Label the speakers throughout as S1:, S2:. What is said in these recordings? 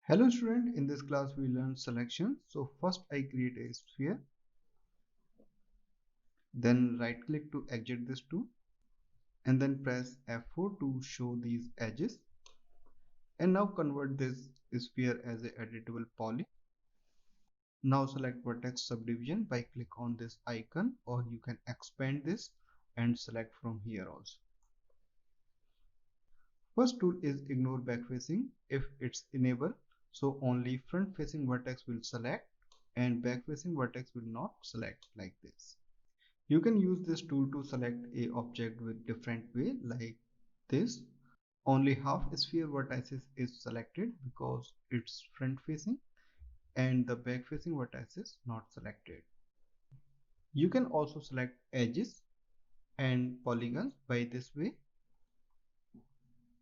S1: Hello student, in this class we learn selection. So first I create a sphere, then right click to exit this tool and then press F4 to show these edges, and now convert this sphere as a editable poly. Now select vertex subdivision by click on this icon, or you can expand this and select from here also. First tool is ignore backfacing. If it's enabled, so only front facing vertex will select and back facing vertex will not select, like this. You can use this tool to select a object with different way, like this. Only half sphere vertices is selected because it's front facing, and the back facing vertex is not selected. You can also select edges and polygons by this way.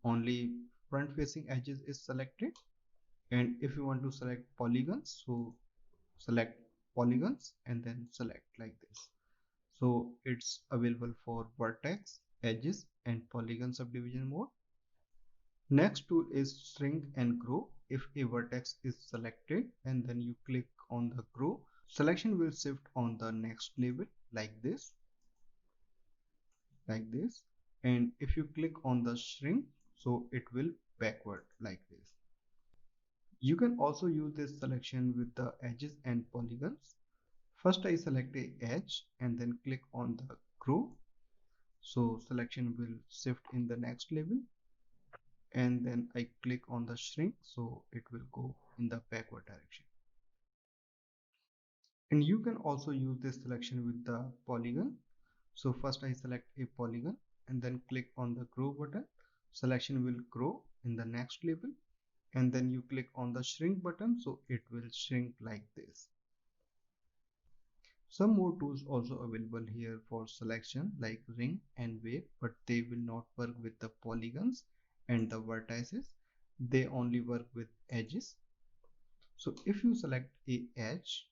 S1: Only front facing edges is selected, and if you want to select polygons, so select polygons and then select like this. So it's available for vertex, edges and polygon subdivision mode. Next tool is shrink and grow. If a vertex is selected and then you click on the grow, selection will shift on the next level like this, and if you click on the shrink, so it will backward like this. You can also use this selection with the edges and polygons. First I select a edge and then click on the grow, so selection will shift in the next level, and then I click on the shrink, so it will go in the backward direction. And you can also use this selection with the polygon. So first I select a polygon and then click on the grow button. Selection will grow in the next level, and then you click on the shrink button, so it will shrink like this. Some more tools also available here for selection, like ring and wave, but they will not work with the polygons and the vertices. They only work with edges. So if you select a edge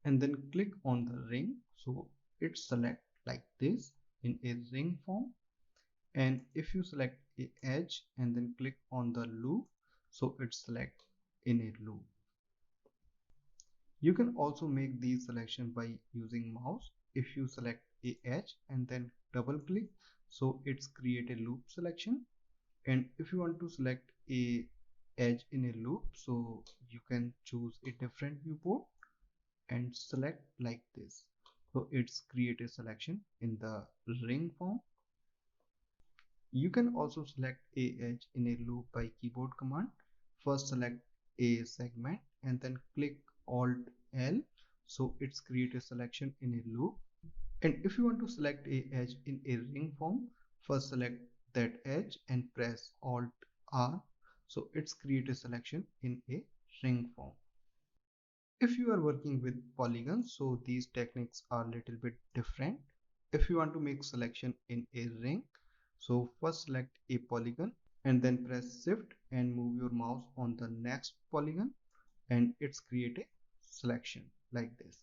S1: and then click on the ring, so it select like this in a ring form. And if you select a edge and then click on the loop, so it select in a loop. You can also make these selection by using mouse. If you select a edge and then double click, so it's create a loop selection. And if you want to select a edge in a loop, so you can choose a different viewport and select like this, so it's create a selection in the ring form. You can also select a edge in a loop by keyboard command. First select a segment and then click Alt L, so it's create a selection in a loop. And if you want to select a edge in a ring form, first select that edge and press Alt R, so it's create a selection in a ring form. If you are working with polygons, so these techniques are a little bit different. If you want to make selection in a ring, so first select a polygon and then press shift and move your mouse on the next polygon, and it's create a selection like this.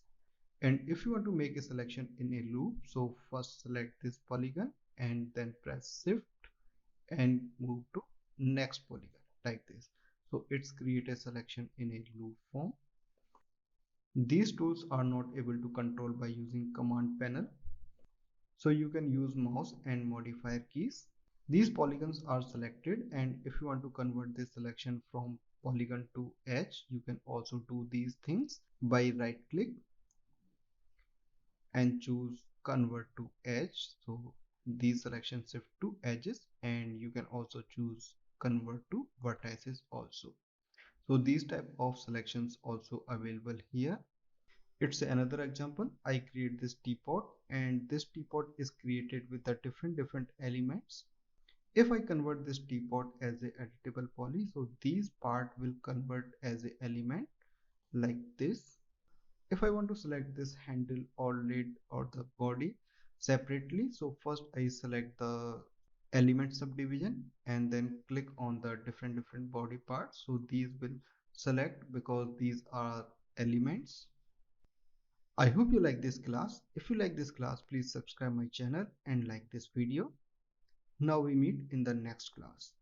S1: And if you want to make a selection in a loop, so first select this polygon and then press shift and move to next polygon like this, so it's create a selection in a loop form. These tools are not able to control by using command panel, so you can use mouse and modifier keys. These polygons are selected, and if you want to convert this selection from polygon to edge, you can also do these things by right click and choose convert to edge, so these selections shift to edges, and you can also choose convert to vertices also. So these type of selections also available here. It's another example. I create this teapot, and this teapot is created with the different elements. If I convert this teapot as a editable poly, so these part will convert as a element like this. If I want to select this handle or lid or the body separately, so first I select the element subdivision and then click on the different body parts. So these will select because these are elements. I hope you like this class. If you like this class, please subscribe my channel and like this video. Now we meet in the next class.